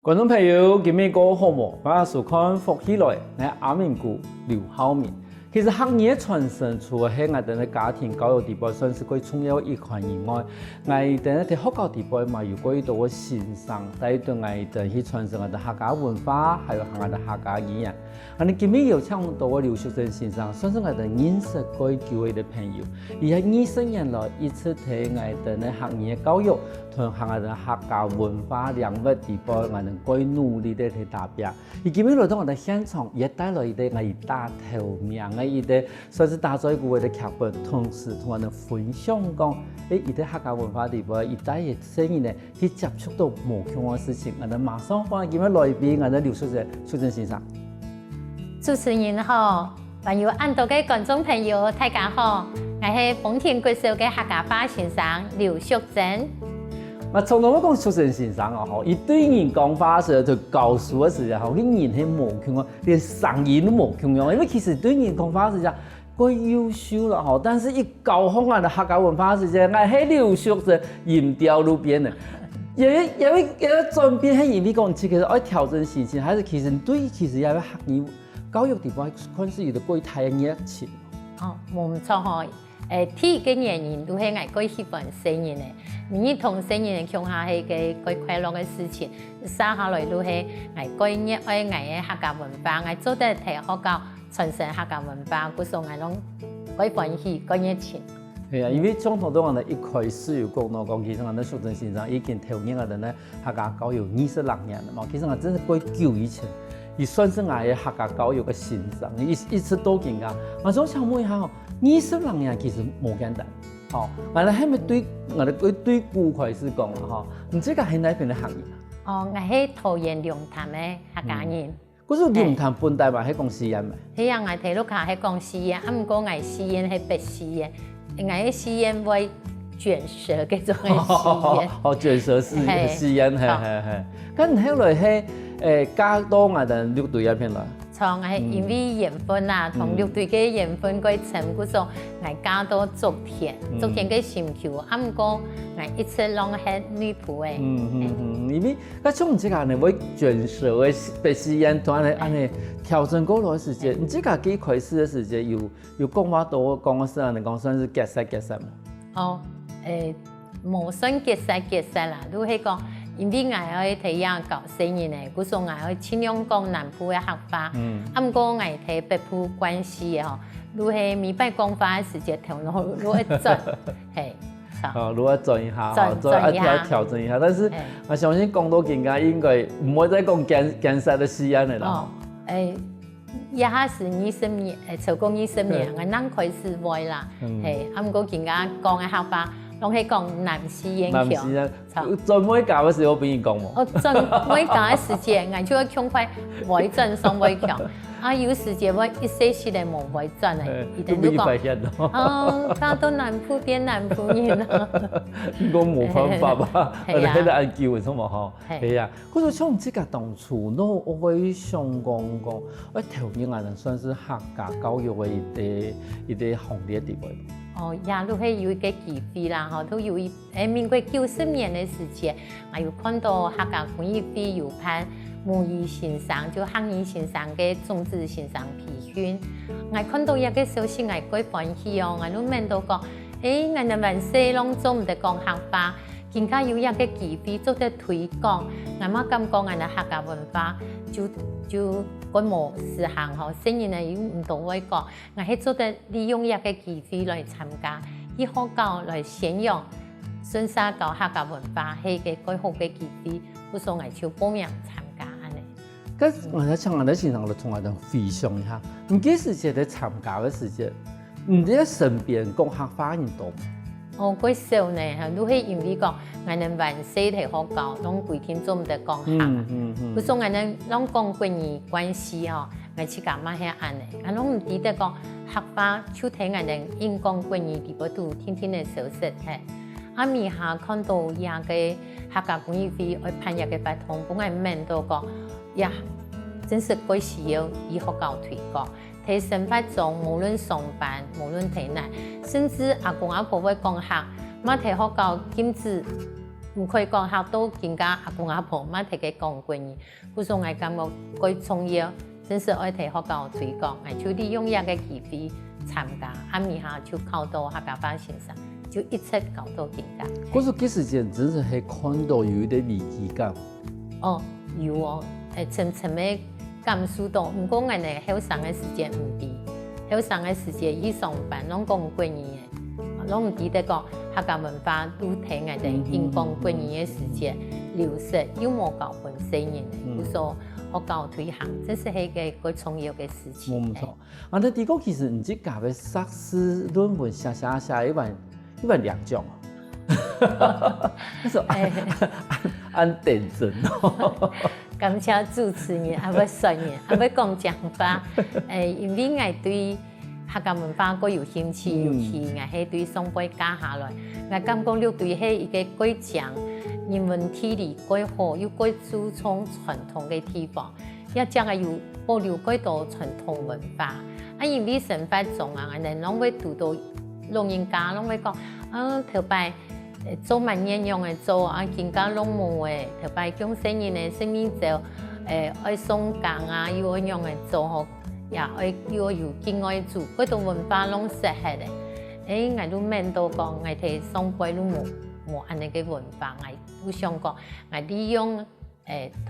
观众朋友，今日过好无？我是看福起来，喺阿明谷刘浩明。其實學業傳承除了喺我哋嘅家庭教育地位算是最重要一環以外，我哋喺學校地位嘛，有過多嘅欣賞，帶動我哋去傳承我哋客家文化，還有我哋客家語言。我哋今日有請到嘅劉淑珍先生，算是我哋認識過久嘅朋友，而喺20年來一直睇我哋嘅學業教育同我哋客家文化領域地位，我哋過努力地去達標。而今日來到我哋現場，也帶來一啲我哋大頭名嘅一啲，算是打造一個嘅劇本，同時同我哋分享講，一啲客家文化地位，一代嘅聲音咧，去接觸到無窮嘅事情。我哋馬上歡迎今日來賓，我哋劉淑珍先生。主持人好，還有咁多嘅觀眾朋友，大家好，我係豐田國小嘅客家話先生劉淑珍。我從來我講淑珍先生啊，吼，伊對人講話時就教書嘅時候，佢人係無窮啊，連聲音都無窮樣，因為其實對人講話時候過優秀啦，吼，但是一教好我哋客家文化時候，我係劉淑珍鹽掉路邊嘅。有轉變係因為講，其實愛調整心情，還是其實要學業教育地方，可能是有啲過太熱情。哦，冇錯吼，第一個原因都係我喜歡聲音嘅，你同聲音共下係嘅最快樂嘅事情，生下來都係我熱愛我嘅客家文化，我做得睇學校傳承客家文化，嗰時候我攏最歡喜、最熱情。係啊，因為從頭到尾一開始有講到講，其實我哋淑珍先生已經投入我哋咧客家教育26年啦嘛，其實我真係過久以前。伊算是我嘅客家教育嘅先生，一直都見噶。我想請問一下，26年其實冇簡單，吼，我哋係咪對我哋對古開始講啦，吼？唔知個係哪邊嘅行業？哦，我係桃園龍潭嘅客家人。嗰時龍潭本地嘛係講詩人咩？係啊，我睇到佢係講詩人，唔過我詩人係白詩人，我嘅詩人會捲舌嗰種嘅詩人。哦，捲舌詩人係。咁後來係。加多我哋六隊一片啦，從係因為緣分啊，同六隊嘅緣分佢成嗰種，我加多竹田嘅心橋，唔過我一直攏係女僕嘅。因為嗰種唔知個你會捲舌嘅白詩人，同安尼調整過來時間，唔知個幾開始嘅時間有講話多講嘅時候，你講算是結實嘛？哦，冇算結實啦，都係講。因為我喺睇人教聲音嘅，嗰時候我喺盡量講南部嘅客話，唔過我睇北部關係嘅吼，都係每擺講話嘅時間頭腦都會轉，係。哦，如果轉一下，再調整一下，但是我相信講到更加應該唔會再講艱澀嘅時間嚟啦。一下是20年，超過20年，我啱開始會啦，係，唔過更加講嘅客話。攏係講南詩人強，在每教嘅時候，俾人講喎。哦，在每教嘅時節，我就會強快會轉上會強。啊，有時節我一細時嚟冇會轉嘅，一定都講。哦，嫁到南部變南部人啦。我冇辦法吧，我哋喺度按叫嘅啫嘛，嗬。係啊，嗰種像唔知個當初，我會想講，我頭年我哋算是客家教育嘅一啲行列地位。哦，也都係有一個機會啦，嗬，都有民國90年嘅時節，我有看到客家管業會有辦母語先生，就客語先生嘅種子先生培訓，我看到一個消息，我幾歡喜哦，我都問到講，我哋萬世攏做唔得講客話，更加有一個機會做得推廣，我嘛感覺我哋客家文化就規模實行吼，聲音呢有唔同會講，我係做得利用一個機會來參加，以學校來宣揚順沙教客家文化係個最好嘅機會，我所以就報名參加安尼。咁我哋請我哋先生嚟同我哋回想一下，唔幾時節喺參加嘅時節，唔知身邊講客話人多。哦，嗰時候呢，都係因為講，我哋萬世提學校，攏規天做唔得講客。嗰時我哋攏講國語關係吼，我自家嘛係安尼，我攏唔記得講客話，就睇我哋應講國語地部度天天嘅消息係。啊，咪下看到一個客家管業會去辦一個活動，幫我問到講，呀，真是幾需要以學校推廣。喺生活中，無論上班，無論睇哪，甚至阿公阿婆會講客，嘛睇學校禁止唔可以講學到更加阿公阿婆乜提嘅講過年，故所我感覺佢重要，真是愛提學校推廣，我就利用一個機會參加，阿咪下就考到客家話先生，就一直搞到更加。嗰時幾時間真是係看到有一啲危機感。哦，有哦，層層嘅感受到，唔過我哋後生嘅時間唔啲，後生嘅時間伊上班攏講過年嘅，攏唔記得講客家文化都睇我哋因講過年嘅時間流失，又冇教訓細人嘅，故所學校推行，真是係個重要嘅事情。冇錯，我哋啲個其實唔知教嘅碩士論文寫一萬兩種。按點陣哦，感謝主持人，還要宣言，還要講講法。因為我對客家文化個有興趣，尤其我係對上輩教下來，我感覺了對係一個過強人文體理過好，又過注重傳統嘅地方，也將係有保留過多傳統文化。因為生活中我哋攏會讀到老人家攏會講，頭擺。做萬年用嘅做更加攏冇嘅，特別講生意呢，生意就愛送工啊，要愛用嘅做好，也愛要有經愛做，嗰度文化攏適合嘅。我都面到講，我睇上輩都冇安尼嘅文化，我想講，我利用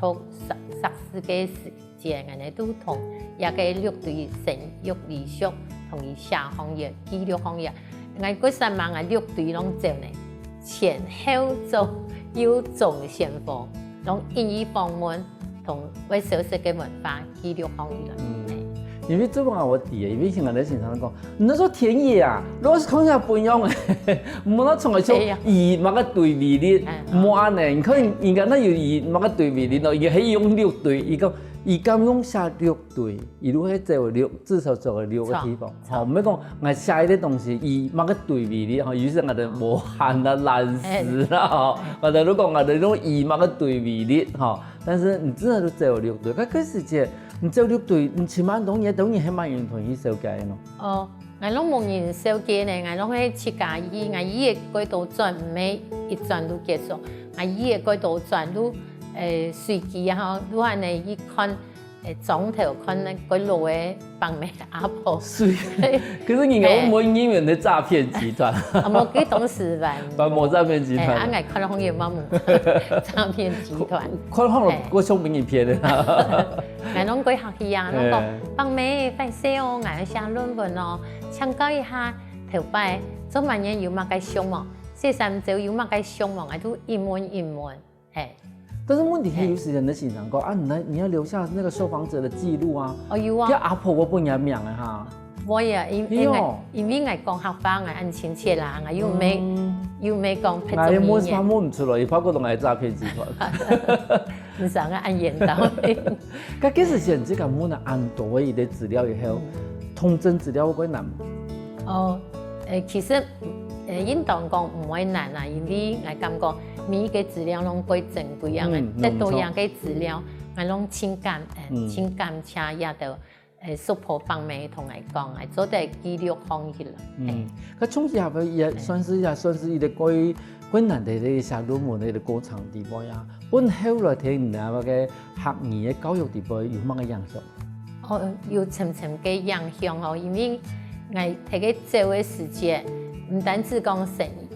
讀碩士嘅時間，我哋都同一個綠隊生育理學同伊社行業、紀律行業，我嗰3萬我綠隊攏做呢。前後做要做先鋒，用英語訪問同為小食嘅文化記錄方面啦。因為這個我弟，因為現在在現場講，你那說田野啊，如果是空下不用誒，冇那從來說以乜個對比例，冇安尼，你看人家那有以乜個對比例咯，伊係用6對，伊講。伊敢用下6對，伊如果做6，至少做6個地方。好，唔係講我下一啲東西，伊乜個對比例，吼，於是我哋無限啦、爛死啦，吼。或者如果我哋用伊乜個對比例，吼，但是你至少都做6對，嗰時節你做6對，你起碼當然係蠻認同伊設計咯。哦，我攏冇人設計呢，我攏係設計伊，我伊嘅軌道轉唔係一轉都結束，我伊嘅軌道轉都。隨機啊，如果你一看總頭看那個路嘅幫咩阿婆，可是人家冇演員的詐騙集團，冇佢董事辦，冇詐騙集團，我看到紅葉冇詐騙集團，看到我聰明一片的，我攏過學去啊，攏講幫咩快些哦，我寫論文哦，參考一下頭擺，做乜嘢有乜個項目，寫三週有乜個項目，我都一門，但是問題係有時人的現場講啊，你要留下那個受訪者的記錄啊。哦有啊。叫阿婆我本人名嘅哈。我呀，因為我講客話，我按親切啦，我又未講拍中語言。我摸唔出來，伊包括同係詐騙集團。唔想我按言到。咁幾時先即個摸能按到伊啲資料以後，通證資料會難？哦，其實應當講唔會難啦，因為我感覺。每一個資料攏歸正規樣嘅，得到樣嘅資料，我攏情感謝也到support方面同我講，我做得記錄方面啦。佢從事下邊也算是伊個歸難的呢寫論文的過程地方呀。本後來睇你那個學業嘅教育地方有乜嘅影響？哦，有層層嘅影響哦，因為我睇個做嘅時間，唔單止講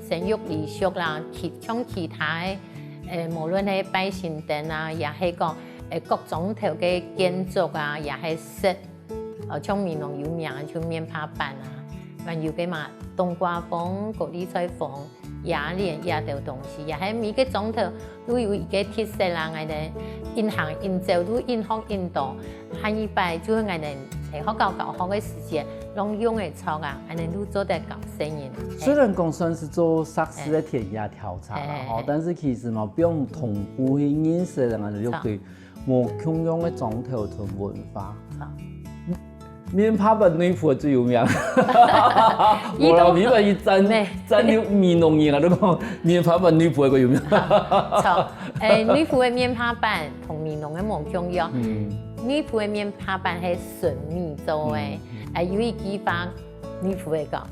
生育理學啦，像其他嘅無論係百姓殿啊，也係講各種頭嘅建築啊，也係識，像閩南有名像棉花板啊，還有嘅嘛冬瓜風、高麗菜風、雅蓮也條東西，也係每個種頭都有一個特色啦，我哋因行因做都因學因讀，下一擺就係我哋喺學校教學嘅時間。攏用嘅錯啊，安尼都做得咁生意。雖然講算是做碩士嘅田野調查啦，但是其實嘛，不用同步去認識人哋綠隊冇共用嘅裝頭同文化。棉花板女僕最有名，我老皮板一戰了棉農人啊，都講棉花板女僕個有名。錯，女僕嘅棉花板同棉農嘅冇共用。女僕嘅棉花板係純米做嘅。有一句話，女僕會講，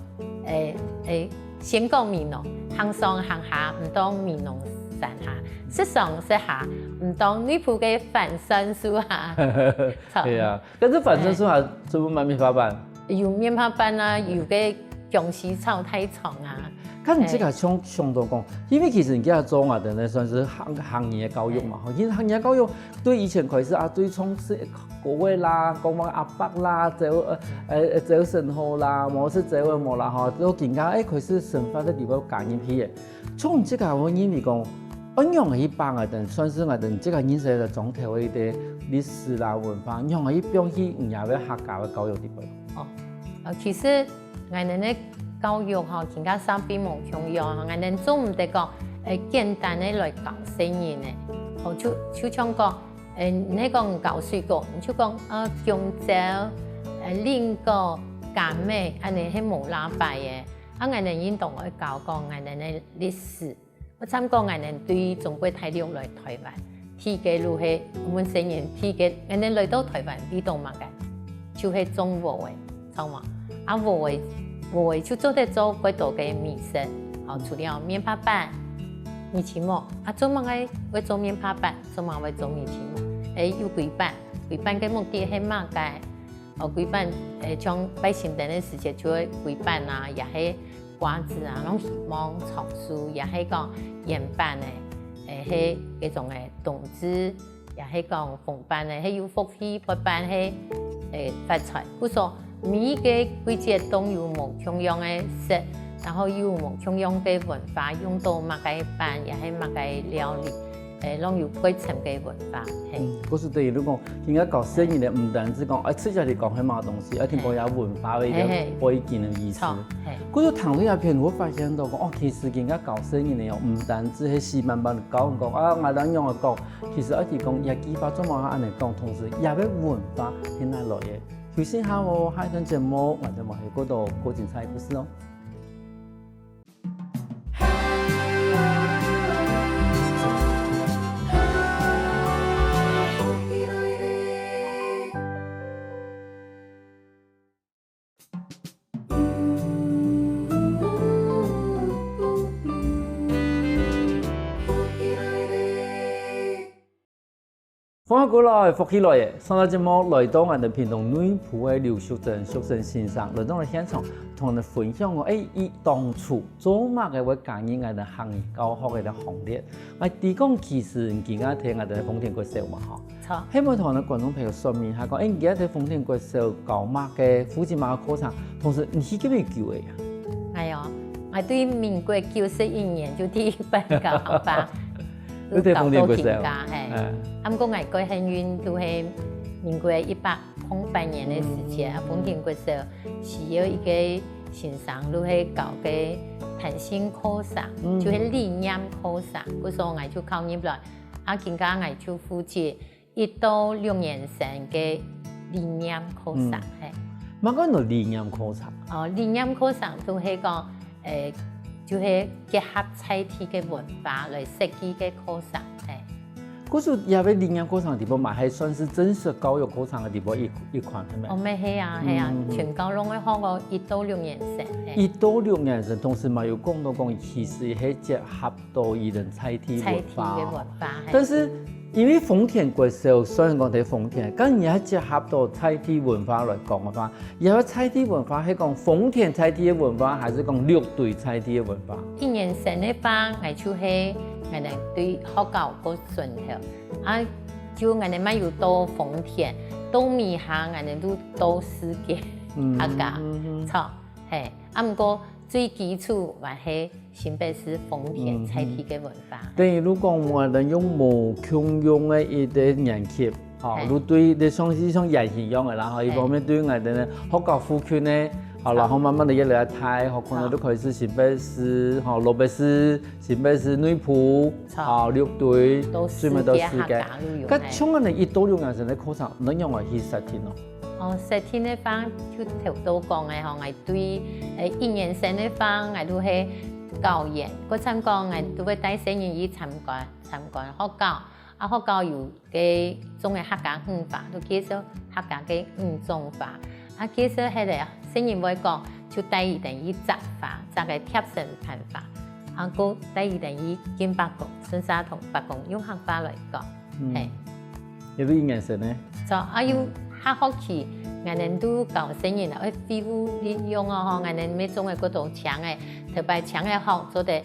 先講棉農，行上行下唔當棉農山下，实上是下，唔当女仆嘅反身书下。对啊，可是反正说还怎么买面包板？有面包板啊，有嘅姜丝炒太长啊。看你这个相当讲，因为其实人家做啊的呢，算是行业教育嘛。其实行业教育对以前开始啊，对从事各位啦，讲话阿伯啦，做生活啦，冇是做什么啦哈，都更加开始生活的地方加入去的。从这个我认为讲，按样去帮啊等，算是啊等这个认识的总体的历史啦文化，样去表现人家的客家的教育地方。其实我哋咧教育吼，更加三比冇重要，我哋总唔得讲简单的来教生人咧，就像讲你讲教水果，你就讲姜枣、菱果、甘梅，安尼係冇拉白嘅，我哋應當去教講我哋嘅歷史。我參講我哋對中國大陸來台灣，提嘅路係我們成人提嘅，我哋來到台灣呢度嘛嘅，就係種禾嘅，知嘛？禾嘅就做得做幾多嘅美食，除了麵包板、米奇膜，做乜嘅會做麵包板，做乜會做米奇膜？有規版嘅目的係乜嘅？規版將百姓等嘅時節就會規版啊，也係瓜子啊，攏希望草書，也係講鹽版嘅，係嗰種嘅冬至，也係講紅版嘅，係有福氣，白版係發財。故說每個季節都有唔同樣嘅食，然後有唔同樣嘅文化，用到乜嘅版，也係乜嘅料理。攏有幾層嘅文化，嗰時對你講，應該教生意咧，唔單止講，出嚟嚟講係乜東西，一定講有文化嘅一個背景嘅意思。嗰個談呢一片，我發現到講，其實應該教生意咧，唔單止係死板板講我哋用嚟講，其實一啲講也幾百種話嚟講，同時也俾文化係哪來嘅。首先下我下一段節目，我哋咪喺嗰度過精彩故事咯。歡迎過來，福起來嘅！上個節目來到我哋屏東女僕嘅劉淑珍先生來到我哋現場，同我哋分享我伊當初做乜嘅會加入我哋行業教學嘅行列。我哋講其實而家睇我哋豐田國小嘛嗬，希望同我哋觀眾朋友說明下講，而家睇豐田國小教乜嘅父子乜嘅課程，同時你係幾邊教嘅呀？我對民國91年就第一班教學班。你哋豐田國小係，咁個外國幸運都係民國108年嘅時節，豐田國小是有一個先生都係教嘅彈性課程，就係理念課程，嗰時候我就考入來，更加我就負責1到6年生嘅理念課程係。乜講到理念課程？理念課程都係講就係結合在地嘅文化來設計嘅課程，嗰時也俾理念課程嘅地方嘛，係算是正式教育課程嘅地方一款係咪？咪係啊，全教攏會學個1到6年生。1到6年生，同時嘛有講到講，其實係結合到伊人在地文化。但是因為豐田國小雖然講係豐田，咁而係結合到在地文化來講嘅話，而在地文化係講豐田在地嘅文化，還是講綠隊在地嘅文化？1年生嘅班，我就係我哋對學校個順頭，就我哋咪要到豐田，到米行我哋都到世界學校，錯係，唔過最基礎還係新北市豐田在地嘅文化。等於如果我哋用無共用嘅一啲年級，如對你像是像演戲一樣嘅啦，一方面對我哋咧學校附近咧，然後慢慢地一嚟睇，學可能都可以是新北市、羅北市、新北市女僕、綠隊，專門到世界。咁像我哋1到6年生嘅課程，能用嚟去實踐咯。實踐嘅班就頭都講嘅，我對1年生嘅班我都係教研，嗰陣講我都會帶生人去參觀學校，學校有嘅種嘅客家文化，都介紹客家嘅種法，介紹係嚟生人會講就帶伊哋去習法，習嘅貼身辦法，啊，個第二等於金北宮，順沙同北宮用客家來講，係。有啲眼神呢？就要客學期，我哋都教新人啦，去恢復利用啊！我哋每種嘅嗰度搶嘅，特別搶嘅學做啲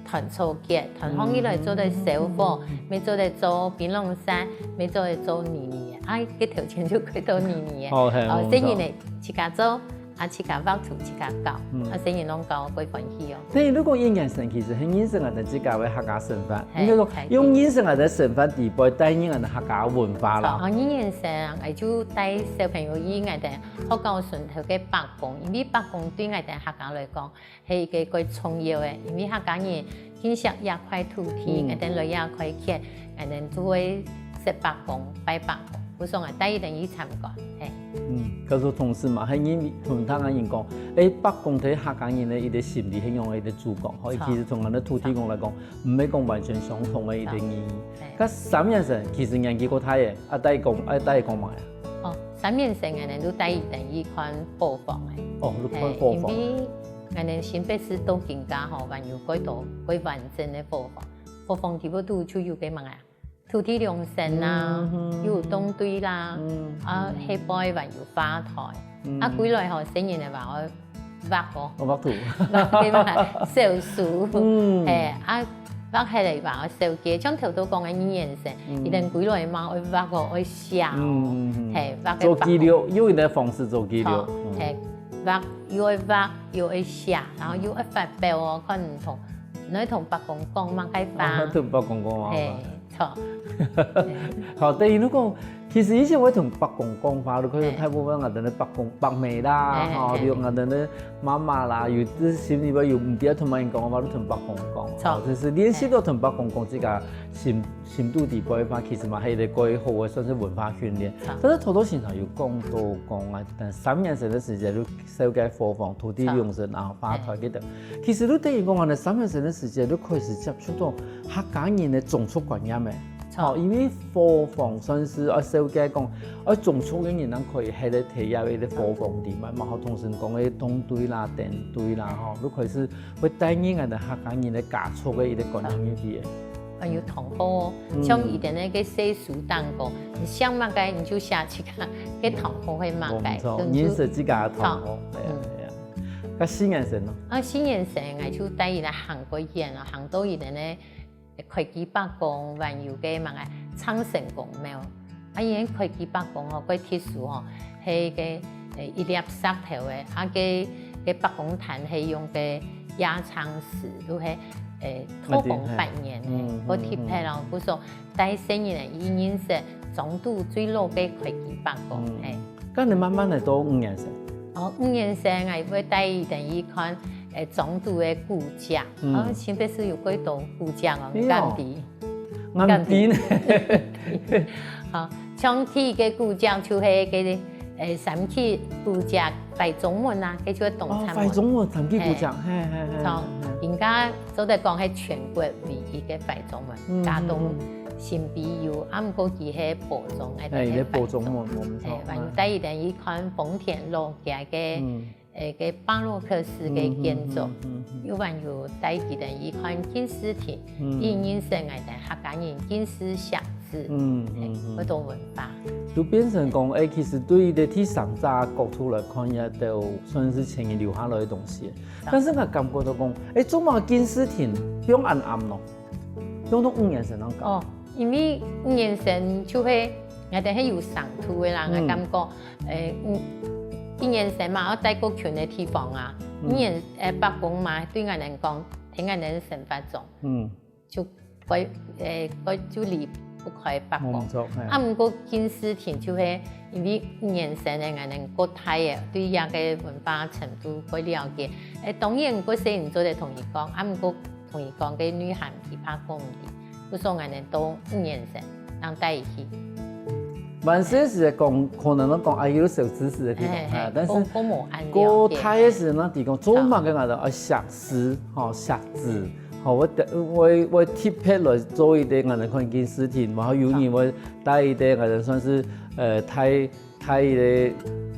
團草結，團行以來做啲小貨，未做啲做檳榔山，未做啲做泥泥嘅，嘅條件就佢做泥泥嘅。新人嚟自家做。自家畫圖，自家教，新人攏教佢歡喜哦。等於如果應眼神其實係認識我哋自家嘅客家身份，應該講用認識我哋身份地位帶入我哋客家文化啦。認眼神，我就帶小朋友以我哋學教順頭嘅北宮，因為北宮對我哋客家來講係一個重要嘅，因為客家人建設一塊土地，我哋來一塊田，我哋就會食北宮、拜北宮。我想係第一等於參加，嗰個同事嘛，係因為同他人講，北宮對客家人咧，伊啲心理係用伊啲主講，可以其實同我哋土地公來講，唔係講完全相同嘅一啲意義。咁三眼神其實人幾個睇嘅，第一講埋啊。三眼神我哋都第一等於看貨房嘅。你看貨房。因為我哋新北市都更加好，還有幾多幾完整嘅貨房，貨房地部都就有幾乜啊？土地良辰啦，有東堆啦，黑白還有花台，幾來後新人嚟話我畫過，我畫圖，畫幾乜小樹，畫起嚟話我小雞，將頭都講緊語言性，一定幾來嘛，我畫過我笑，畫做記錄，用呢個方式做記錄，畫要會寫，然後要發表哦，可能同你同北宮講嘛，解發，同北宮講嘛，錯。好，第二如果其實以前我同北宮講話，佢睇部分我哋咧北宮北妹啦，有我哋咧媽媽啦，有啲心裏邊有唔啲同埋人講話，都同北宮講，就是練習到同北宮講自家深度地步翻，其實嘛係一個好嘅算是文化訓練。但係好多時候要講到講啊，但三年成嘅時間都修改貨房、土地用神然後花台嗰度，其實都等於講我哋三年成嘅時間都開始接觸到客家人嘅種族觀念嘅。因為貨房算是修改講，種族嘅人可以喺度睇下嗰啲貨房點啊，嘛好同時講嘅東堆啦、電堆啦，都開始會帶入我哋客家人嘅家族嘅一啲觀念入邊。要同好，像以前咧嘅寫書當過，你想乜嘅你就寫自家嘅同好去乜嘅，認識自家嘅同好，係啊。咁新眼神咯？新眼神我就帶伊嚟行過遠啦，行到伊哋咧。開基北宮還有嘅乜嘅昌盛宮廟，伊啲開基北宮哦，佢鐵樹哦，係嘅一粒石頭嘅，嘅北宮壇係用嘅壓艙石，都係土崩8年嘅，個鐵皮咯，佢說帶新人嚟認識總督最老嘅開基北宮係。咁你慢慢嚟到5年生。5年生我會帶伊等於看。總督嘅古跡，新北市有幾多古跡哦？岩壁，像鐵嘅古跡就係嗰啲三期古跡廢總門啊，嗰種東山門。廢總門三期古跡，人家做得講係全國唯一嘅廢總門，嘉東新必有，唔過佢係寶總嘅。係寶總門，冇錯。還有第二等於看豐田路嘅。嘅巴洛克式嘅建築，有還有帶起的一款金絲亭，應用成我哋客家人金絲小字，好多文化。就變成講，其實對於啲上揸角度來看，也都算是前人留下來嘅東西。但是我感覺到講，做乜金絲亭用暗暗咯，用到5年生能搞。因為5年生就係我哋係有上圖嘅啦，我感覺1年生嘛，我帶過權嘅地方啊，5年北宮嘛，對我哋講，聽我哋生活中，就就離不開北宮。唔過金絲亭就係因為5年生嘅我哋國泰嘅對一個文化程度可以了解。當然嗰些人做得同伊講，唔過同伊講嘅女孩唔怕講唔啲，嗰時候我哋到5年生，讓帶伊去。萬些時講，可能都講有小知識嘅地方，但是國泰嘅時呢，地方做乜嘅我哋寫詩，寫字，我貼片來做一啲我哋看金絲亭，然後有人會帶一啲我哋算是睇嘅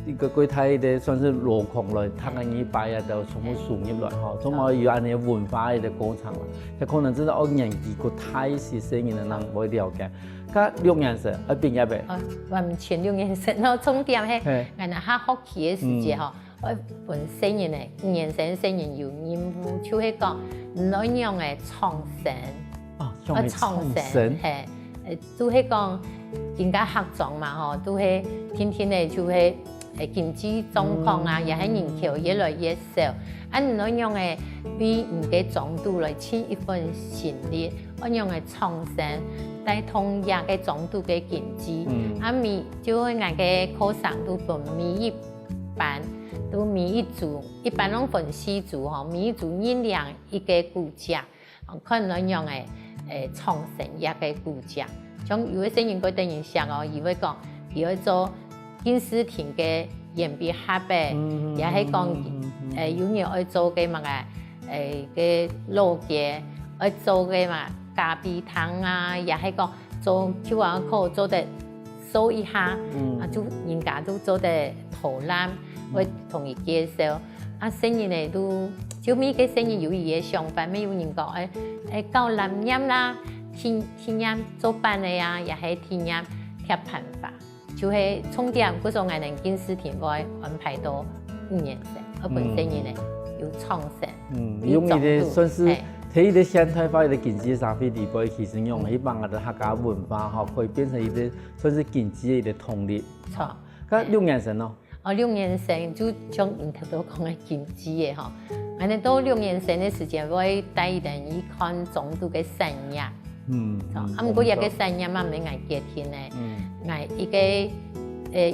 一个柜台的算是落空了，他个一摆啊就全部输入来吼，总冇有安尼文化的过程啦。也可能真係我年紀個太是聲音的人會了解。咁6年生一畢業未？我唔前6年生，然後重點係，我哋喺學期嘅時節吼，我本聲音咧5年生聲音有任務，就係講內容嘅創新。創新係，都係講更加合作嘛吼，都係天天咧就係經濟狀況啊，也係人口越來越少，按內容嘅為唔嘅總督來盡一份心力，按樣嘅創新帶動也嘅總督嘅經濟，咪就係我嘅課程都分每一班，都每一組，一般攏分4組吼，每一組1兩一個骨架，看內容嘅創新也嘅骨架，像有啲聲音佢等於想哦，以為講佢要做電視台嘅鉛筆盒嘅，也係講有人愛做嘅嘛嘅老嘅，愛做嘅嘛咖啡湯啊，也係講做 QR code 做得掃一下，就人家都做得圖覽，會同佢介紹，聲音咧都就每個聲音有伊嘅想法，咩有人講教藍音啦，天音做班嘅啊，也係天音貼辦法。就係重點，嗰種藝能電視台會安排到5年生，我本身呢有創新。用伊哋算是睇伊哋現代化嘅經濟社會地位，其實用希望我哋客家文化吼，可以變成一啲算是經濟嘅動力。錯。咁6年生咯？6年生就像人頭都講嘅經濟嘅吼，我哋到6年生嘅時間會帶人去看總督嘅產業。不過一個產業嘛，唔係家庭咧。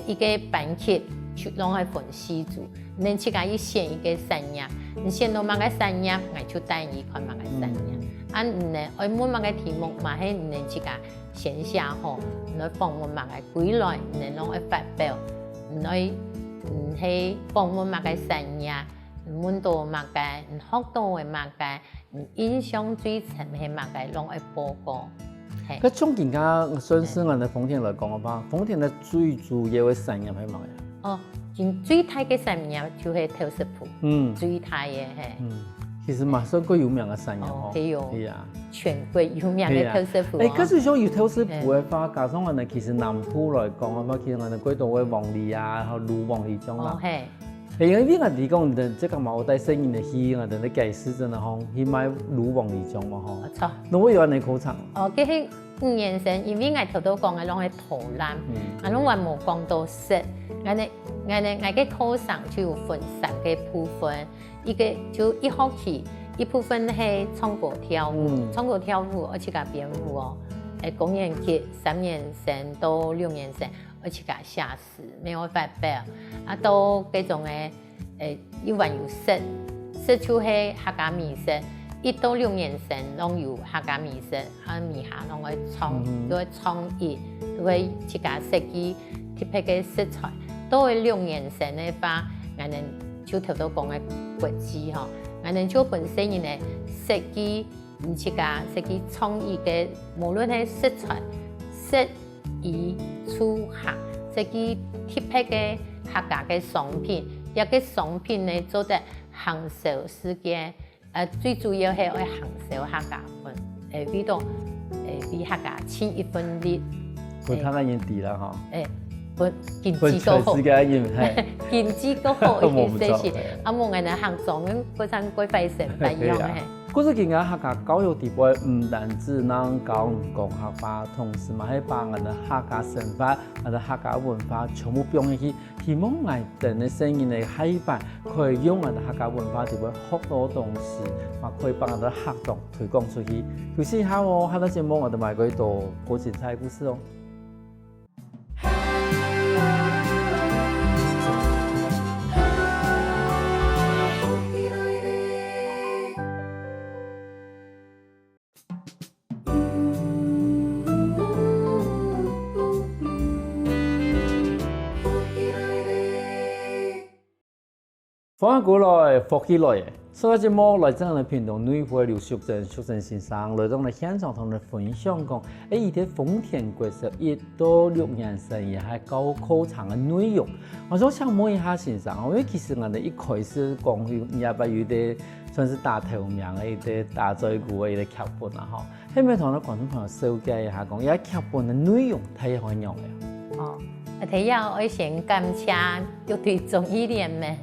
一個班級去攏係分4組，你自家要選一個產業，你選到乜個產業，我就帶你看乜個產業。你愛問乜個題目嘛，係你自家先寫好，你訪問乜個歸來，你攏會發表，你係訪問乜個產業，問到乜個，學到嘅乜個，印象最深係乜個，攏會報告。咁從而家算是我哋豐田來講嘅話，豐田嘅最主要嘅產業係乜嘢？最大嘅產業就係陶瓷鋪，最大嘅係。其實嘛，算幾有名嘅產業哦，係啊，全國有名嘅陶瓷鋪。可是像有陶瓷鋪嘅話，加上我哋其實南部來講嘅話，其實我哋幾多嘅黃梨啊，和魯黃梨種啦。因為我哋講的這個毛帶聲音的戲，我哋嘅解釋真係好，去買魯黃梨種嘛吼。錯。你會有安尼考場？佢係5年生，因為我頭都講嘅攏係圖覽，我攏話冇講到識。我嘅考場就有分3個部分，一個就一學期，一部分係唱歌跳舞，唱歌跳舞而且個編舞哦，公園級3年生到6年生。而且個寫詩，沒有發表，到嗰種嘅有還有識就係客家美術，1到6年生攏有客家美術，米下攏會創意，都會自家設計特別嘅色彩。到6年生嘅話，我哋就頭都講嘅國際吼，我哋就本身嘅設計，自家設計創意嘅，無論係色彩、色。出客設計特別嘅客家嘅商品，一個商品呢做得行銷世界，最主要係愛行銷客家份，為到為客家盡一份力。佢睇下人哋啦嗬。本經濟都好，經濟都好，一些是冇我哋行裝咁嗰陣嗰費成不一樣嘅。嗰時見嘅客家教育地位唔單止能教講客話，同時嘛係把我哋客家生活、我哋客家文化全部變起，希望我哋嘅聲音嘅下一代可以用我哋客家文化地位學到東西，嘛可以幫我哋客家推廣出去。有時下我下個節目我哋咪可以做好精彩故事哦。翻過來，復起來。所以節目來將嚟屏東女會劉淑珍先生來將嚟現場同你分享講，依啲豐田國小1到6年生也係高考場嘅內容。我想問一下先生，因為其實我哋一開始講也不有啲算是大頭名嘅一啲大嘴鼓嘅一啲劇本啊，嗬。係咪同啲觀眾朋友紹介一下講，依啲劇本嘅內容睇係點樣嘅？哦，睇下我先感謝一對綜藝聯盟，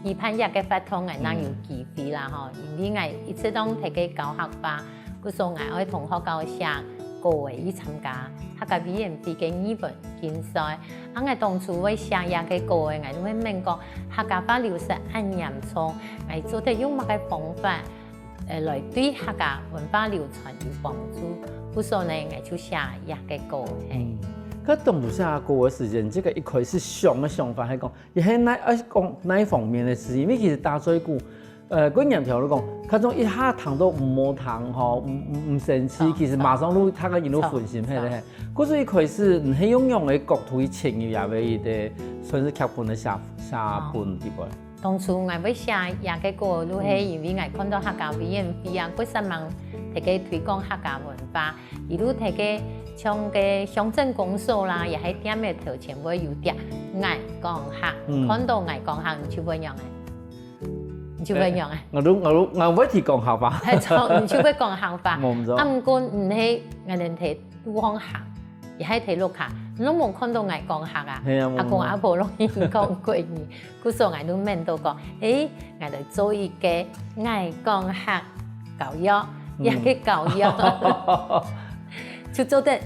期盼日嘅發通係能有機會啦，嗬，因為我一直當睇嘅教學法，嗰時候我同學教寫歌嘅去參加客家 VMP 嘅語文競賽，我當初我寫日嘅歌嘅，我都會問講客家話流失很嚴重，我做得用乜嘅方法來對客家文化流傳有幫助，嗰時候呢我就寫日嘅歌嘅。佢當初寫歌嘅時間，即個一開始想法係講，亦係哪一方面嘅事？因為其實大嘴鼓，嗰人條都講，佢種一下彈到唔好彈，嗬，唔生氣，其實馬上都睇個人都分心係咧。嗰時一開始唔係用嘅角度去切入入去一啲算是劇本嘅寫本地方。當初我要寫日嘅歌，都係因為我看到客家 VMP 啊，嗰新聞睇嘅推廣客家文化，亦都睇嘅。像嘅鄉鎮公所啦，也係點嘅頭前會有啲愛講客，看到愛講客，唔就會樣嘅，唔就會樣嘅。我會提講客話，係錯，唔就會講客話。我唔知。唔過唔係我哋睇都講客，也係睇錄客，你都冇看到愛講客啊。阿公阿婆攏已經講過語，嗰時候我都問到講，我哋做一個愛講客教育，一個教育。就做得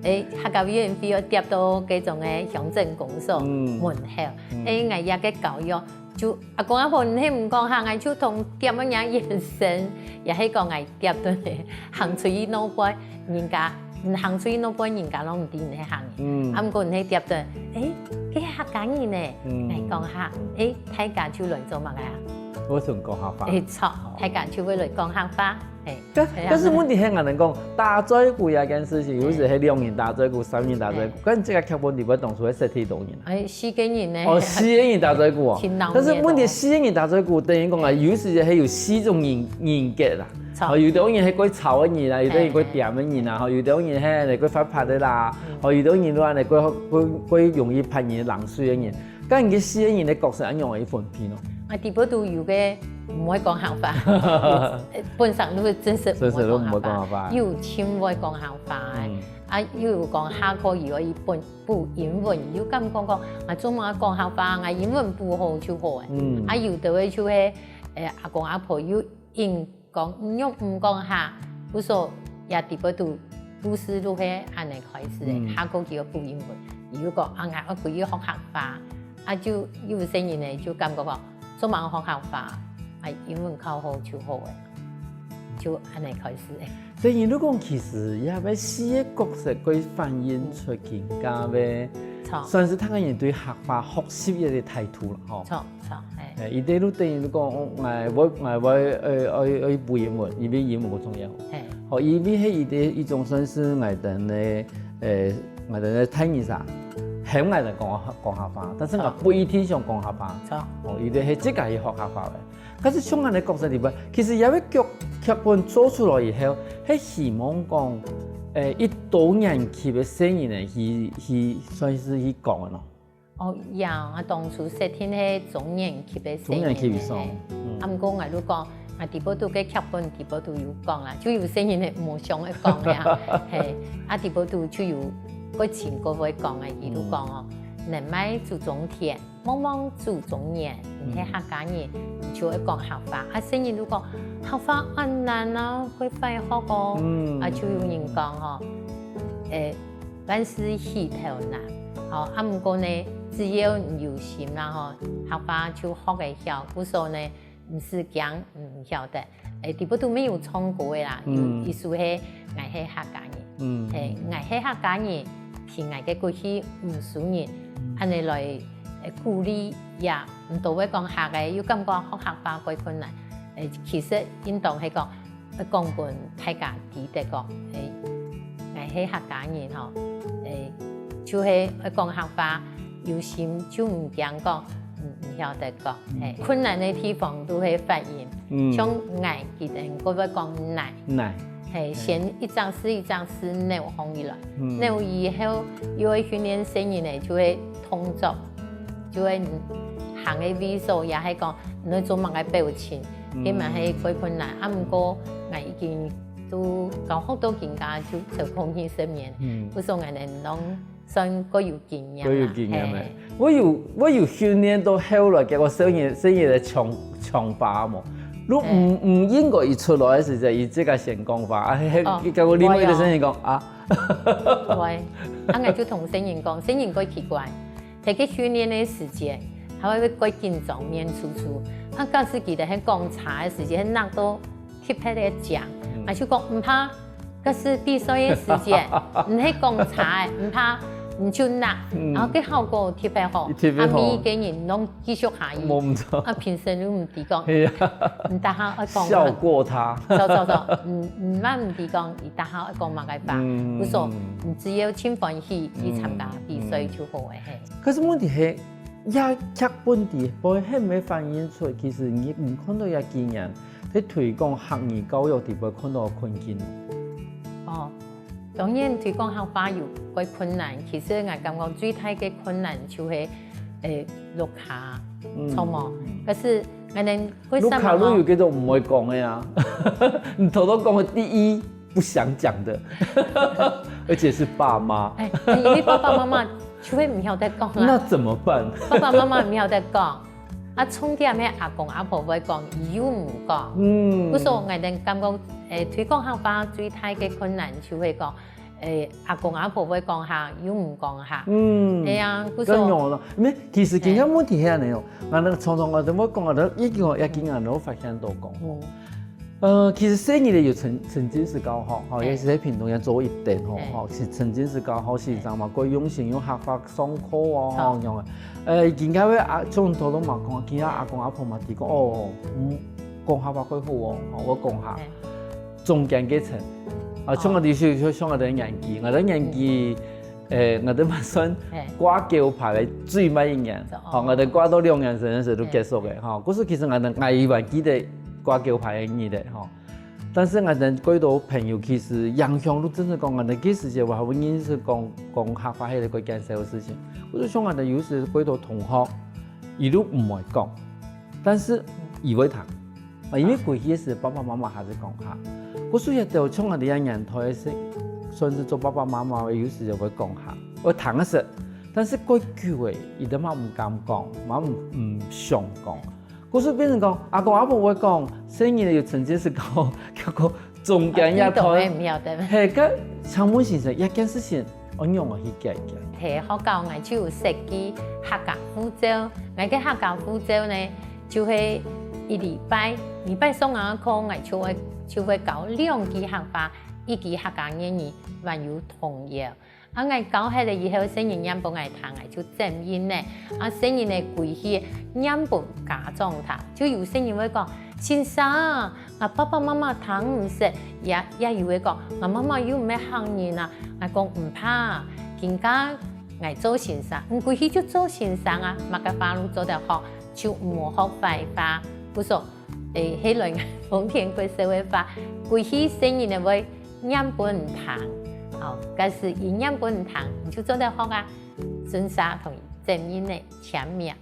客家 VMP 要貼到嗰種嘅鄉鎮公所門口，我日嘅教育就阿公阿婆唔講客，我就同點樣樣延伸，也係講我貼到行出去攞杯，人家唔行出去攞杯，人家攏唔知你係行嘅，咁個人係貼到，佢係客家人咧，我講客，大家就來做乜嘅？我同講客話。錯，大家就會來講客話。但是問題係人講大嘴鼓一件事情，有時係2年大嘴鼓、3年大嘴鼓，咁這個劇本裡邊當初係設計多年。4個人咧。哦，4個人大嘴鼓但是問題4個人大嘴鼓，等於講有時係有4種人格啦。有啲人係鬼吵嘅人啦，有啲人鬼掂嘅人啦，有啲人係嚟鬼發拍嘅啦，有啲人話嚟鬼容易拍人冷水嘅人。咁人嘅4個人嘅角色一樣係分片咯。地波都有嘅，唔會講客話，本身都會真實唔會講客話，有簽會講客話，有講下課如果一本補英文，有咁講，我中文講客話，我英文補好就好嘅，有的位就係阿公阿婆要應講唔講客，嗰時候也地波都故事都係按嚟開始嘅，下課叫補英文，如果我佢要學客話，就有些人咧就咁講。中文學校化，英文考好就好嘅，就安尼開始嘅。所以如果其實也俾4個角色佢反映出更加嘅，算是睇個人對客話學習嘅態度啦，嗬。錯，係。伊啲都等於講，我補英文，因為英文好重要。係。好，因為係一種算是我哋我哋睇嘢啥。係我哋講客話，但是我不一定想講客話。哦，伊哋係即個係學客話嘅。可是從我哋角色裏邊，其實有一個劇本做出來以後，係希望講一到年級嘅聲音咧，去算是去講嘅咯。哦，有我當初設定係中年級嘅聲音。中年級上。啱講我都講，我地波都嘅劇本地波都有講啦，就有聲音係冇想去講嘅，係地波都就有。個前個會講嘅，伊都講哦，人買注重甜，往往注重年，而且客家人就會講客話，新人都講客話很難啊，佢快學哦，就有人講哦，萬事起頭難，唔過呢，只要有心啦，客話就學會曉，嗰時候呢，唔是講唔曉得，地部都沒有唱過嘅啦，意思係我係客家人，我係客家人。偏愛嘅過去唔少人，安尼來鼓勵也唔到會講客嘅，要感覺學客話幾困難。其實應當係講講本大家記得講，我係客家人嗬，就係講客話有心就唔驚講，唔唔曉得講，困難嘅地方都會發現，像捱其實我會講捱，先一張試一張試扭放起來，扭以後又會訓練聲音咧，就會動作，就會行嘅位數也係講你做乜嘅表情，佢咪係幾困難，啊唔過我已經都教好多人家就空氣失眠，不過我哋啷算個有經驗，有經驗嘅。我有訓練到後來嘅我聲音嘅長把嘛。如唔應該一出來嘅時候，伊即個先講法，結果另外一個聲音講啊，喂，我就同聲音講，聲音幾奇怪，睇佢訓練嘅時間，佢會幾緊張面楚楚，啊，假使記得喺講茶嘅時間，拿到貼喺度講，我就講唔怕，假使比賽嘅時間，唔係講茶，唔怕。唔就拿，然後佢效果特別好，咪嘅人攏繼續下去。冇錯。平時都唔提講，唔得閒一講。笑過他。唔乜唔提講，而得閒一講乜嘅法，不說，只要簽歡喜去參加比賽就好嘅。可是問題係，也劇本地，我係咪反映出其實你唔看到有經驗，喺推廣客語教育地方看到困境。哦。當然推廣客家有幾困難，其實我感覺最大嘅困難就係錄卡錯冇，可是我哋錄卡錄有幾種唔會講嘅呀，你頭頭講嘅第一不想講的，而且是爸媽。因為爸爸媽媽就會唔曉得講啦。那怎麼辦？爸爸媽媽唔曉得講，重點係阿公阿婆會講，又唔講。不過我哋感覺。推廣客家最大嘅困難就係講，阿公阿婆會講下，又唔講下。係啊，嗰種。咁樣咯，咩？其實今日問題係呢，我哋常常我哋冇講，我哋一見我哋發現到講。其實生意咧有曾經是教學，也是喺屏東也做一點是曾經是教學先生嘛，佢用心用客家上課啊，咁樣嘅。而家咧從頭到尾講，而家阿公阿婆嘛提講，講客家幾好我講下。中間階層，像我哋像我哋年紀，我哋年紀，我哋本身掛橋牌嘅最尾一年，我哋掛到2年時陣時都結束嘅，嗰時其實我哋依然記得掛橋牌嘅年嘅，但是我哋幾多朋友其實影響都真係講，我哋幾時就話會認識講客家係一個艱澀嘅事情。我就像我哋有時幾多同學，伊都唔會講，但是伊會談。因為過去時爸爸媽媽還是講下，我所以就從我哋一人台時，甚至做爸爸媽媽有時就會講下，我談一時，但是嗰句話，伊哋媽唔敢講，媽唔想講，嗰時變成講阿公阿婆會講，生意又曾經是講嗰個中間一台，係個長本先生一件事情，我讓我去解決。係學校我就有設計客家護照，我嘅客家護照呢就係。一禮拜上下課，我就會教2期客家，1期客家語言，還有童謠。我教下嚟以後，聲音念本我聽，我就正音咧。聲音咧歸去念本假狀態，就有聲音會講先生，我爸爸媽媽聽唔識，也有會講我媽媽又唔係客人啊。我講唔怕，人家我做先生，唔歸去就做先生啊，乜嘅法律做得好，就唔好學廢話。不說，迄類風田過社會化，歸去聲音咧會念本堂，但是伊念本堂，你就做得好啊，尊沙同正音咧前面。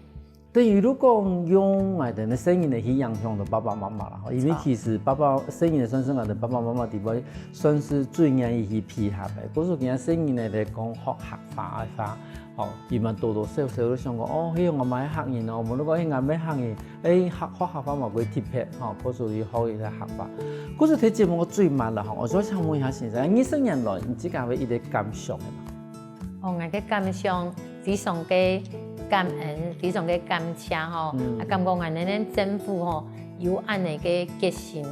等於如果用我哋嘅聲音嚟去影響到爸爸媽媽啦，因為其實爸爸聲音算是我哋爸爸媽媽地方算是最願意去配合嘅。嗰時佢聲音嚟講學客話嘅話。伊嘛多多少少都想講，希望我買客人哦，無論講迄眼咩客人，學客話嘛會貼片，嗰時你學一下客話。嗰時睇節目我最慢啦，我想請問一下先生，20年來你自己有一啲感想嘅嘛？我嘅感想非常嘅感恩，非常嘅感謝感覺我哋政府有安尼嘅決心，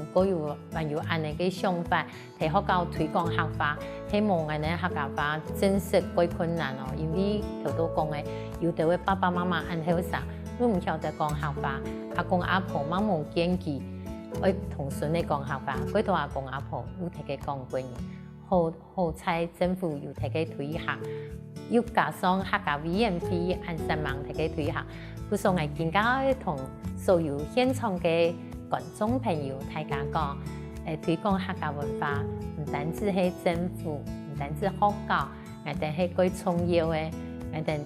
還有安尼嘅想法，提學校推廣客話，希望我哋客家話真實幾困難因為頭都講嘅，有啲位爸爸媽媽按後生，都唔曉得講客話，阿公阿婆媽冇堅持，我同孫嚟講客話，嗰度阿公阿婆有提佢講過嘢，好彩政府有提佢推行，要加上客家委員會按3萬提佢推行。故說我更加同所有現場嘅觀眾朋友大家講，推廣客家文化，唔單止係政府，唔單止學校，我哋係佢重要嘅，我哋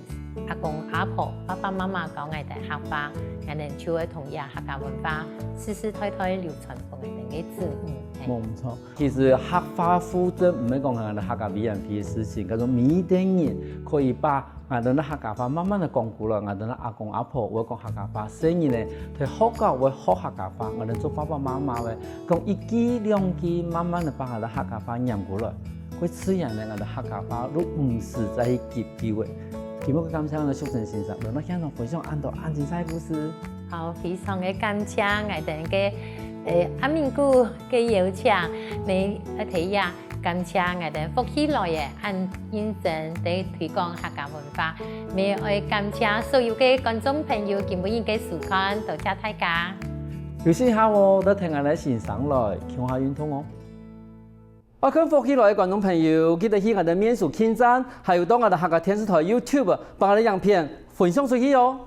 阿公阿婆、爸爸媽媽講我哋客話，我哋就會同意客家文化世世代代流傳俾我哋嘅子女。冇錯，其實客話復振唔係講係客家 VIP 嘅事情，嗰種每代人可以把我哋客家話慢慢地講過來，我哋阿公阿婆會講客家話，所以呢，佢學校會學客家話，我哋做爸爸媽媽嘅講一句兩句，慢慢地把我哋客家話念過來，佢自然呢，我哋客家話都唔是在急救嘅。今日感謝我哋淑珍先生，讓我聽到分享很多安精彩故事。好，非常嘅感謝我哋嘅阿明姑嘅邀請，你一睇下，感謝我哋福喜來嘅按認真地推廣客家文化，我要感謝所有嘅觀眾朋友今日嘅收看，多謝大家。休息下喎，都聽我哋先生來唱下運動哦。我跟福喜來嘅觀眾朋友，記得去我哋面書網站，還有到我哋客家電視台 YouTube，把我哋影片分享出去哦。